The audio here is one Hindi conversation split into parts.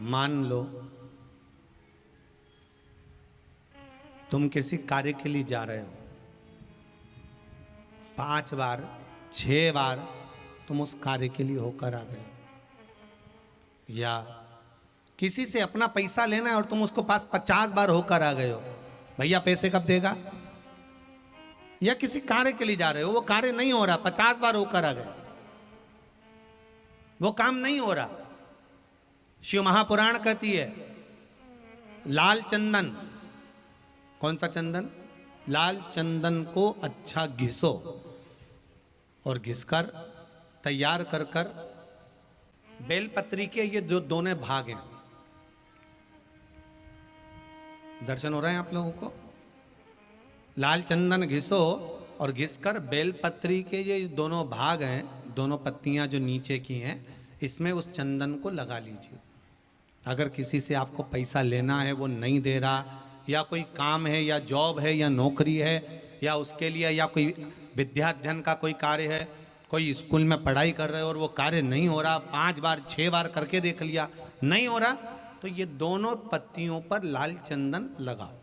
मान लो तुम किसी कार्य के लिए जा रहे हो, 5 बार 6 बार तुम उस कार्य के लिए होकर आ गए, या किसी से अपना पैसा लेना है और तुम उसको पास 50 बार होकर आ गए हो, भैया पैसे कब देगा। या किसी कार्य के लिए जा रहे हो, वो कार्य नहीं हो रहा, 50 बार होकर आ गए, वो काम नहीं हो रहा। शिव महापुराण कहती है लाल चंदन, कौन सा चंदन, लाल चंदन को अच्छा घिसो और घिसकर तैयार कर कर बेलपत्री के ये जो दोनों भाग हैं, दर्शन हो रहे हैं आप लोगों को। लाल चंदन घिसो और घिसकर बेलपत्री के ये दोनों भाग हैं, दोनों पत्तियां जो नीचे की हैं, इसमें उस चंदन को लगा लीजिए। अगर किसी से आपको पैसा लेना है, वो नहीं दे रहा, या कोई काम है या जॉब है या नौकरी है या उसके लिए, या कोई विद्याध्ययन का कोई कार्य है, कोई स्कूल में पढ़ाई कर रहे हो और वो कार्य नहीं हो रहा, 5 बार 6 बार करके देख लिया नहीं हो रहा, तो ये दोनों पत्तियों पर लाल चंदन लगाओ।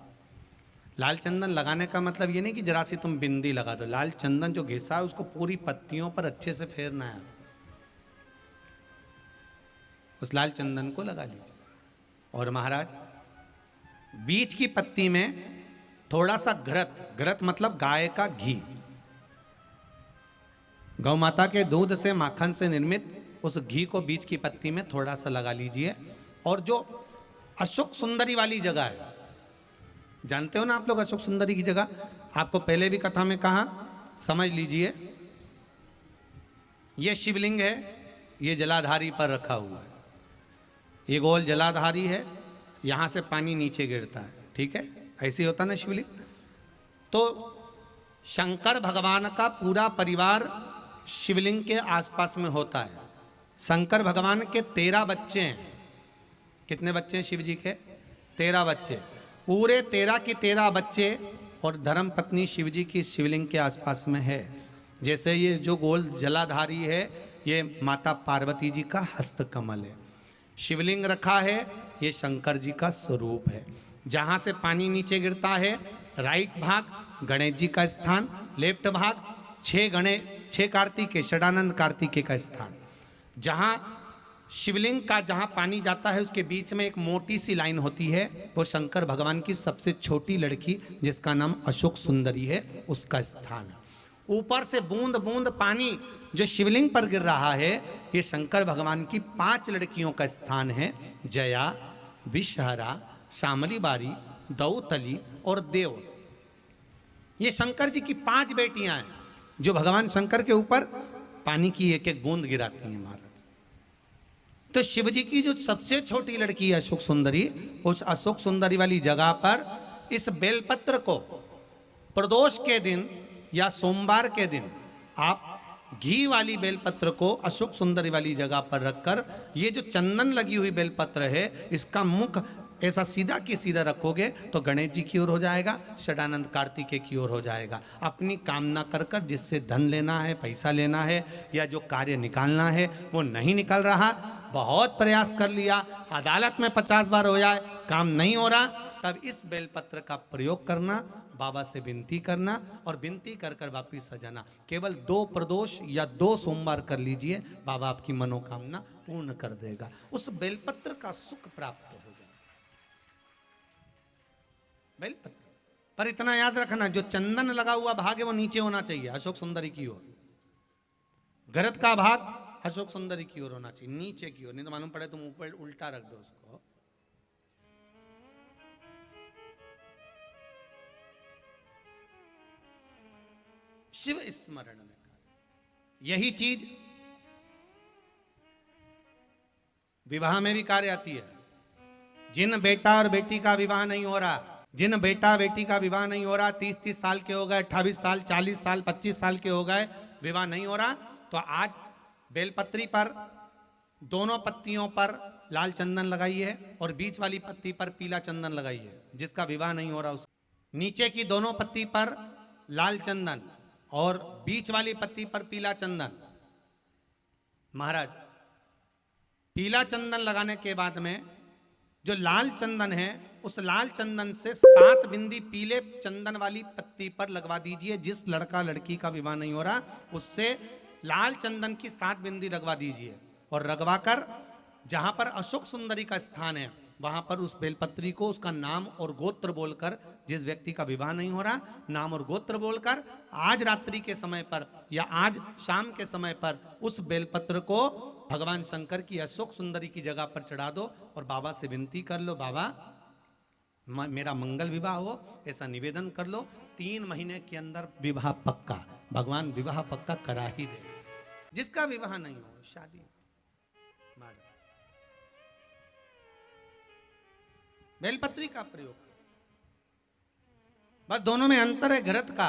लाल चंदन लगाने का मतलब ये नहीं कि जरा सी तुम बिंदी लगा दो, लाल चंदन जो घिसा है उसको पूरी पत्तियों पर अच्छे से फेरना है, उस लाल चंदन को लगा लीजिए। और महाराज बीच की पत्ती में थोड़ा सा घृत, घृत मतलब गाय का घी, गौ माता के दूध से माखन से निर्मित उस घी को बीच की पत्ती में थोड़ा सा लगा लीजिए। और जो अशोक सुंदरी वाली जगह है, जानते हो ना आप लोग अशोक सुंदरी की जगह, आपको पहले भी कथा में कहा, समझ लीजिए ये शिवलिंग है, ये जलाधारी पर रखा हुआ है, ये गोल जलाधारी है, यहां से पानी नीचे गिरता है, ठीक है, ऐसे ही होता ना शिवलिंग। तो शंकर भगवान का पूरा परिवार शिवलिंग के आसपास में होता है। शंकर भगवान के 13 बच्चे हैं। कितने बच्चे हैं शिव जी के? 13 बच्चे, पूरे 13 के 13 बच्चे और धर्म पत्नी शिव जी की शिवलिंग के आसपास में है। जैसे ये जो गोल जलाधारी है, ये माता पार्वती जी का हस्त कमल है। शिवलिंग रखा है, ये शंकर जी का स्वरूप है। जहां से पानी नीचे गिरता है, राइट भाग गणेश जी का स्थान, लेफ्ट भाग 6 कार्तिकेय, षडानंद कार्तिकेय का स्थान। जहां शिवलिंग का जहां पानी जाता है उसके बीच में एक मोटी सी लाइन होती है, वो शंकर भगवान की सबसे छोटी लड़की जिसका नाम अशोक सुंदरी है, उसका स्थान है। ऊपर से बूंद बूंद पानी जो शिवलिंग पर गिर रहा है, ये शंकर भगवान की 5 लड़कियों का स्थान है, जया, विषहरा, शामली बारी, दौतली और देव। ये शंकर जी की 5 बेटियां हैं जो भगवान शंकर के ऊपर पानी की एक एक बूंद गिराती हैं महाराज। तो शिव जी की जो सबसे छोटी लड़की है अशोक सुंदरी, उस अशोक सुंदरी वाली जगह पर इस बेलपत्र को प्रदोष के दिन या सोमवार के दिन आप घी वाली बेलपत्र को अशोक सुंदरी वाली जगह पर रखकर, ये जो चंदन लगी हुई बेलपत्र है, इसका मुख ऐसा सीधा की सीधा रखोगे तो गणेश जी की ओर हो जाएगा, षडानंद कार्तिकेय की ओर हो जाएगा। अपनी कामना कर कर जिससे धन लेना है, पैसा लेना है, या जो कार्य निकालना है वो नहीं निकल रहा, बहुत प्रयास कर लिया, अदालत में 50 बार हो जाए, काम नहीं हो रहा, तब इस बेलपत्र का प्रयोग करना, बाबा से विनती करना और विनती कर कर वापिस सजाना। केवल 2 प्रदोष या 2 सोमवार कर लीजिए, बाबा आपकी मनोकामना पूर्ण कर देगा, उस बेलपत्र का सुख प्राप्त हो जाए। बेलपत्र पर इतना याद रखना, जो चंदन लगा हुआ भाग है वो नीचे होना चाहिए, अशोक सुंदरी की ओर। घृत का भाग अशोक सुंदरी की ओर होना चाहिए, नीचे की ओर, नहीं तो मालूम पड़े तुम ऊपर उल्टा रख दो उसको। शिव स्मरण में यही चीज विवाह में भी कार्य आती है। जिन बेटा और बेटी का विवाह नहीं हो रहा, जिन बेटा बेटी का विवाह नहीं हो रहा, 30-30 साल के हो गए, 28 साल, 40 साल, 25 साल के हो गए, विवाह नहीं हो रहा, तो आज बेलपत्री पर दोनों पत्तियों पर लाल चंदन लगाइए और बीच वाली पत्ती पर पीला चंदन लगाइए। जिसका विवाह नहीं हो रहा उस नीचे की दोनों पत्ती पर लाल चंदन और बीच वाली पत्ती पर पीला चंदन। महाराज पीला चंदन लगाने के बाद में जो लाल चंदन है उस लाल चंदन से 7 बिंदी पीले चंदन वाली पत्ती पर लगवा दीजिए। जिस लड़का लड़की का विवाह नहीं हो रहा उससे लाल चंदन की 7 बिंदी लगवा दीजिए और लगवा कर जहां पर अशोक सुंदरी का स्थान है वहां पर उस बेलपत्री को उसका नाम और गोत्र बोलकर, जिस व्यक्ति का विवाह नहीं हो रहा नाम और गोत्र बोलकर आज रात्रि के समय पर या आज शाम के समय पर उस बेलपत्र को भगवान शंकर की अशोक सुंदरी की जगह पर चढ़ा दो और बाबा से विनती कर लो, बाबा मेरा मंगल विवाह हो, ऐसा निवेदन कर लो। 3 महीने के अंदर विवाह पक्का, भगवान विवाह पक्का करा ही दे। जिसका विवाह नहीं हो शादी बेलपत्री का प्रयोग, बस दोनों में अंतर है घृत का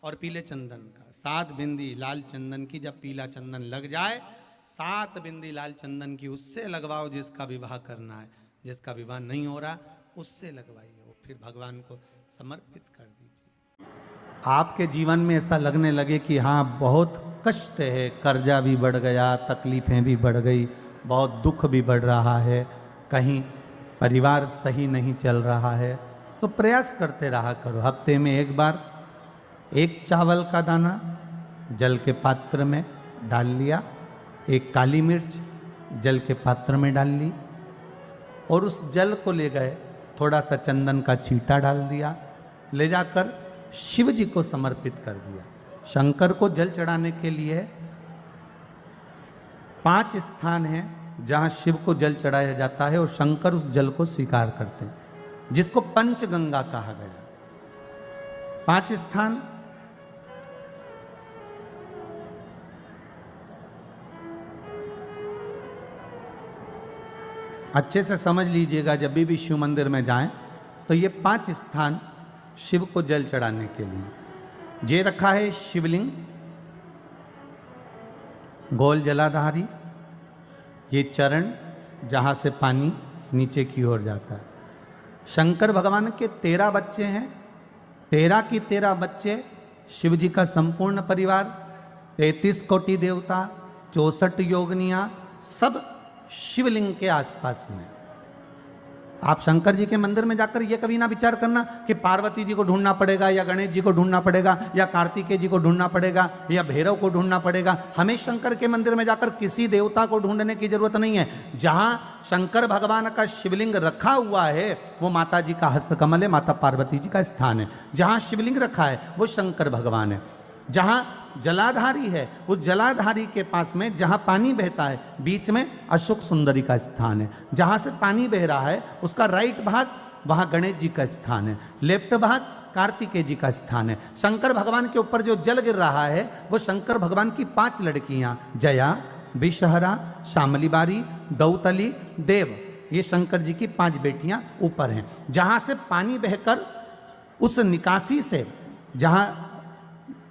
और पीले चंदन का। 7 बिंदी लाल चंदन की, जब पीला चंदन लग जाए 7 बिंदी लाल चंदन की उससे लगवाओ जिसका विवाह करना है। जिसका विवाह नहीं हो रहा उससे लगवाइए, फिर भगवान को समर्पित कर दीजिए। आपके जीवन में ऐसा लगने लगे कि हाँ बहुत कष्ट है, कर्जा भी बढ़ गया, तकलीफें भी बढ़ गई, बहुत दुख भी बढ़ रहा है, कहीं परिवार सही नहीं चल रहा है, तो प्रयास करते रहा करो। हफ्ते में एक बार 1 चावल का दाना जल के पात्र में डाल लिया, 1 काली मिर्च जल के पात्र में डाल ली और उस जल को ले गए, थोड़ा सा चंदन का छींटा डाल दिया, ले जाकर शिव जी को समर्पित कर दिया। शंकर को जल चढ़ाने के लिए 5 स्थान हैं जहां शिव को जल चढ़ाया जाता है और शंकर उस जल को स्वीकार करते हैं, जिसको पंचगंगा कहा गया। 5 स्थान अच्छे से समझ लीजिएगा, जब भी शिव मंदिर में जाएं तो ये 5 स्थान शिव को जल चढ़ाने के लिए ये रखा है। शिवलिंग, गोल जलाधारी, ये चरण जहाँ से पानी नीचे की ओर जाता है। शंकर भगवान के 13 बच्चे हैं, 13 की 13 बच्चे, शिव जी का संपूर्ण परिवार, 33 कोटि देवता, 64 योगनियाँ, सब शिवलिंग के आसपास में। आप शंकर जी के मंदिर में जाकर ये कभी ना विचार करना कि पार्वती जी को ढूंढना पड़ेगा या गणेश जी को ढूंढना पड़ेगा या कार्तिकेय जी को ढूंढना पड़ेगा या भैरव को ढूंढना पड़ेगा। हमें शंकर के मंदिर में जाकर किसी देवता को ढूंढने की जरूरत नहीं है। जहां शंकर भगवान का शिवलिंग रखा हुआ है वो माता जी का हस्तकमल है, माता पार्वती जी का स्थान है। जहां शिवलिंग रखा है वो शंकर भगवान है। जहां जलाधारी है उस जलाधारी के पास में जहां पानी बहता है बीच में अशोक सुंदरी का स्थान है। जहां से पानी बह रहा है उसका राइट भाग वहां गणेश जी का स्थान है, लेफ्ट भाग कार्तिकेय जी का स्थान है। शंकर भगवान के ऊपर जो जल गिर रहा है वो शंकर भगवान की 5 लड़कियां, जया, विषहरा, शामली बारी, दौतली, देव, ये शंकर जी की 5 बेटियां ऊपर हैं। जहां से पानी बहकर उस निकासी से, जहां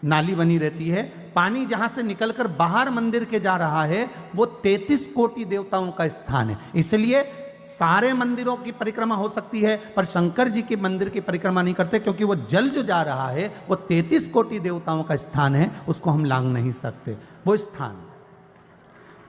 नाली बनी रहती है, पानी जहां से निकलकर बाहर मंदिर के जा रहा है वो 33 कोटि देवताओं का स्थान है। इसलिए सारे मंदिरों की परिक्रमा हो सकती है पर शंकर जी के मंदिर की परिक्रमा नहीं करते, क्योंकि वो जल जो जा रहा है वो 33 कोटि देवताओं का स्थान है, उसको हम लांघ नहीं सकते। वो स्थान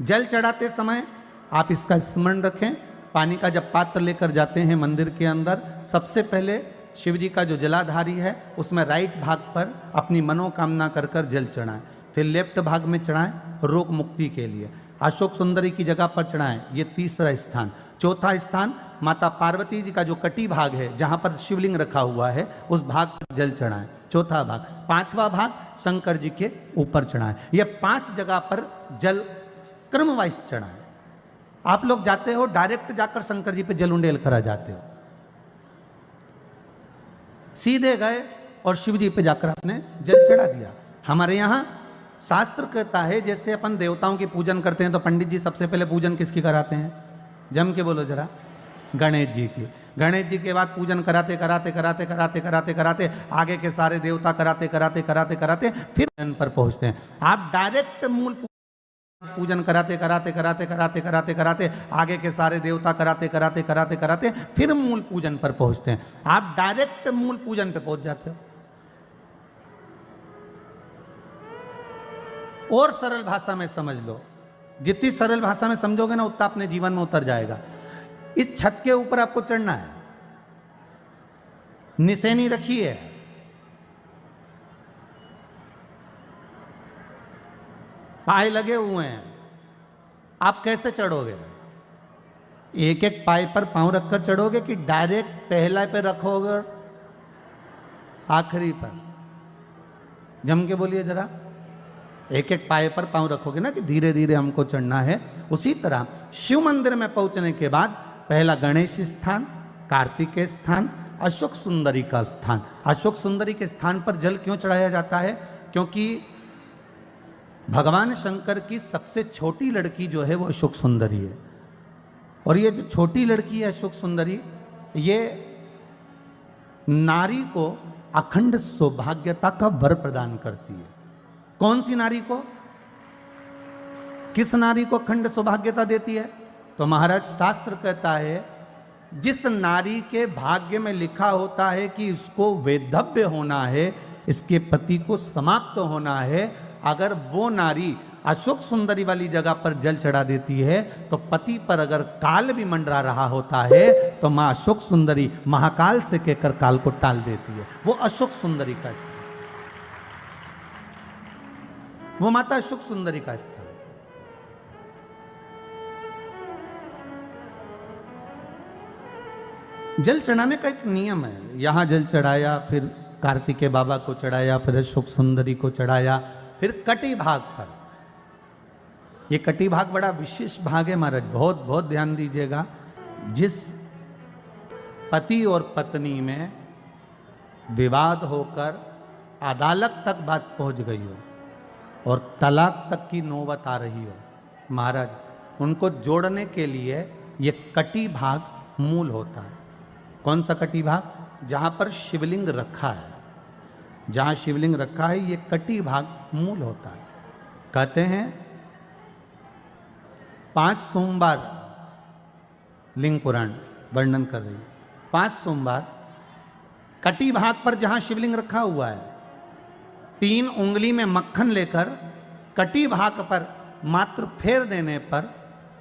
जल चढ़ाते समय आप इसका स्मरण रखें। पानी का जब पात्र लेकर जाते हैं मंदिर के अंदर, सबसे पहले शिव जी का जो जलाधारी है उसमें राइट भाग पर अपनी मनोकामना कर कर जल चढ़ाएं, फिर लेफ्ट भाग में चढ़ाएं रोग मुक्ति के लिए। अशोक सुंदरी की जगह पर चढ़ाएं, ये 3रा स्थान। 4था स्थान माता पार्वती जी का जो कटी भाग है जहां पर शिवलिंग रखा हुआ है उस भाग पर जल चढ़ाएं, 4था भाग। 5वां भाग शंकर जी के ऊपर चढ़ाएं। ये 5 जगह पर जल क्रमवाइज चढ़ाएं। आप लोग जाते हो डायरेक्ट जाकर शंकर जी पे जल उंडेल करा जाते हो, सीधे गए और शिव जी पे जाकर आपने जल चढ़ा दिया। हमारे यहाँ शास्त्र कहता है जैसे अपन देवताओं की पूजन करते हैं तो पंडित जी सबसे पहले पूजन किसकी कराते हैं? जम के बोलो जरा, गणेश जी की। गणेश जी के बाद पूजन कराते कराते कराते कराते कराते कराते आगे के सारे देवता कराते कराते कराते कराते फिर जन पर पहुंचते हैं। आप डायरेक्ट मूल पूजन कराते कराते कराते कराते कराते कराते आगे के सारे देवता कराते कराते कराते कराते फिर मूल पूजन पर पहुंचते हैं। आप डायरेक्ट मूल पूजन पे पहुंच जाते हो। और सरल भाषा में समझ लो, जितनी सरल भाषा में समझोगे ना उतना अपने जीवन में उतर जाएगा। इस छत के ऊपर आपको चढ़ना है, निशानी रखी है, पाए लगे हुए हैं, आप कैसे चढ़ोगे? एक एक पाए पर पांव रखकर चढ़ोगे कि डायरेक्ट पहला पे रखोगे और आखिरी पर? जम के बोलिए जरा। एक एक पाए पर पांव रखोगे ना कि धीरे धीरे हमको चढ़ना है। उसी तरह शिव मंदिर में पहुंचने के बाद पहला गणेश स्थान, कार्तिकेय स्थान, अशोक सुंदरी का स्थान। अशोक सुंदरी के स्थान पर जल क्यों चढ़ाया जाता है? क्योंकि भगवान शंकर की सबसे छोटी लड़की जो है वो अशोक सुंदरी है। और ये जो छोटी लड़की है अशोक सुंदरी, ये नारी को अखंड सौभाग्यता का वर प्रदान करती है। कौन सी नारी को? किस नारी को अखंड सौभाग्यता देती है? तो महाराज शास्त्र कहता है जिस नारी के भाग्य में लिखा होता है कि इसको वैधव्य होना है, इसके पति को समाप्त होना है, अगर वो नारी अशोक सुंदरी वाली जगह पर जल चढ़ा देती है तो पति पर अगर काल भी मंडरा रहा होता है तो मां अशोक सुंदरी महाकाल से कहकर काल को टाल देती है। वो अशोक सुंदरी का स्थान, वो माता अशोक सुंदरी का स्थान। जल चढ़ाने का एक नियम है। यहां जल चढ़ाया, फिर कार्तिकेय बाबा को चढ़ाया, फिर अशोक सुंदरी को चढ़ाया, फिर कटी भाग पर। ये कटी भाग बड़ा विशेष भाग है महाराज, बहुत बहुत ध्यान दीजिएगा। जिस पति और पत्नी में विवाद होकर अदालत तक बात पहुंच गई हो और तलाक तक की नौबत आ रही हो, महाराज उनको जोड़ने के लिए ये कटी भाग मूल होता है। कौन सा कटी भाग? जहां पर शिवलिंग रखा है, जहां शिवलिंग रखा है ये कटी भाग मूल होता है। कहते हैं 5 सोमवार, लिंग पुराण वर्णन कर रही है, 5 सोमवार कटी भाग पर जहां शिवलिंग रखा हुआ है, 3 उंगली में मक्खन लेकर कटी भाग पर मात्र फेर देने पर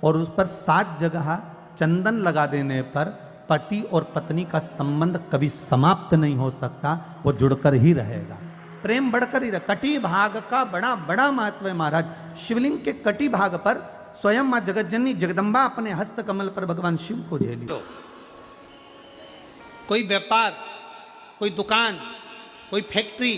और उस पर 7 जगह चंदन लगा देने पर पति और पत्नी का संबंध कभी समाप्त नहीं हो सकता, वो जुड़कर ही रहेगा, प्रेम बढ़कर ही रहेगा। कटी भाग का बड़ा बड़ा महत्व है महाराज। शिवलिंग के कटी भाग पर स्वयं मां जगतजननी जगदम्बा अपने हस्त कमल पर भगवान शिव को झेली। कोई व्यापार, कोई दुकान, कोई फैक्ट्री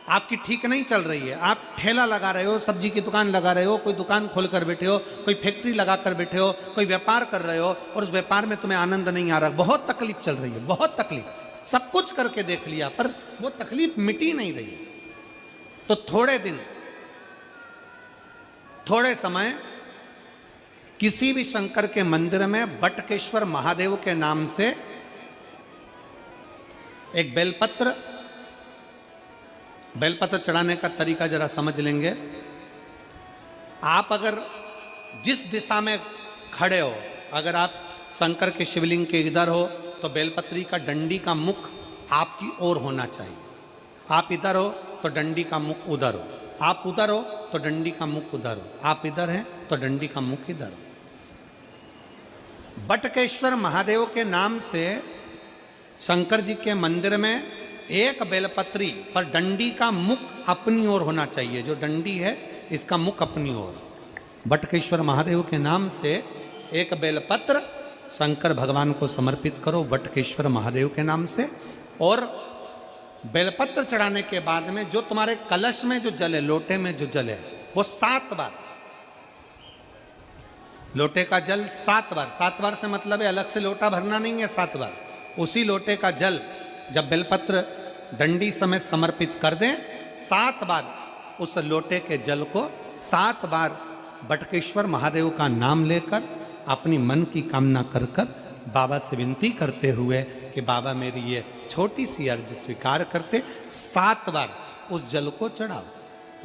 आपकी ठीक नहीं चल रही है, आप ठेला लगा रहे हो, सब्जी की दुकान लगा रहे हो, कोई दुकान खोल कर बैठे हो, कोई फैक्ट्री लगा कर बैठे हो, कोई व्यापार कर रहे हो और उस व्यापार में तुम्हें आनंद नहीं आ रहा, बहुत तकलीफ चल रही है, बहुत तकलीफ, सब कुछ करके देख लिया पर वो तकलीफ मिटी नहीं रही है, तो थोड़े दिन, थोड़े समय किसी भी शंकर के मंदिर में बटकेश्वर महादेव के नाम से एक बेलपत्र चढ़ाने का तरीका जरा समझ लेंगे। आप अगर जिस दिशा में खड़े हो, अगर आप शंकर के शिवलिंग के इधर हो तो बेलपत्री का डंडी का मुख आपकी ओर होना चाहिए। आप इधर हो तो डंडी का मुख उधर हो, आप उधर हो तो डंडी का मुख उधर हो, आप इधर हैं तो डंडी का मुख इधर हो। बटकेश्वर महादेव के नाम से शंकर जी के मंदिर में एक बेलपत्री पर डंडी का मुख अपनी ओर होना चाहिए, जो डंडी है इसका मुख अपनी ओर। बटकेश्वर महादेव के नाम से एक बेलपत्र शंकर भगवान को समर्पित करो बटकेश्वर महादेव के नाम से, और बेलपत्र चढ़ाने के बाद में जो तुम्हारे कलश में जो जल है, लोटे में जो जल है, वो 7 बार, लोटे का जल 7 बार, 7 बार से मतलब है अलग से लोटा भरना नहीं है, 7 बार उसी लोटे का जल जब बेलपत्र डंडी समय समर्पित कर दें, 7 बार उस लोटे के जल को 7 बार बटकेश्वर महादेव का नाम लेकर अपनी मन की कामना कर कर बाबा से विनती करते हुए कि बाबा मेरी ये छोटी सी अर्ज स्वीकार करते, 7 बार उस जल को चढ़ाओ।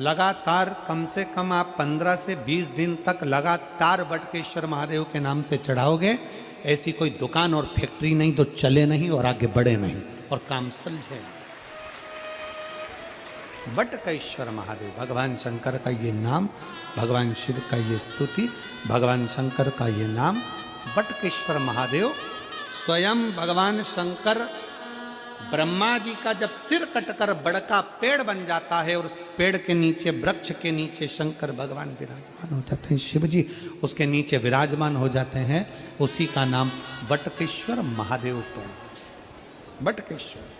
लगातार कम से कम आप 15 से 20 दिन तक लगातार बटकेश्वर महादेव के नाम से चढ़ाओगे, ऐसी कोई दुकान और फैक्ट्री नहीं तो चले नहीं और आगे बढ़े नहीं और काम सुलझे। बटकेश्वर महादेव, भगवान शंकर का ये नाम, भगवान शिव का ये स्तुति, भगवान शंकर का ये नाम बटकेश्वर महादेव। स्वयं भगवान शंकर ब्रह्मा जी का जब सिर कटकर बड़का पेड़ बन जाता है और उस पेड़ के नीचे, वृक्ष के नीचे शंकर भगवान विराजमान हो जाते हैं, शिव जी उसके नीचे विराजमान हो जाते हैं, उसी का नाम बटकेश्वर महादेव पेड़, बटकेश्वर।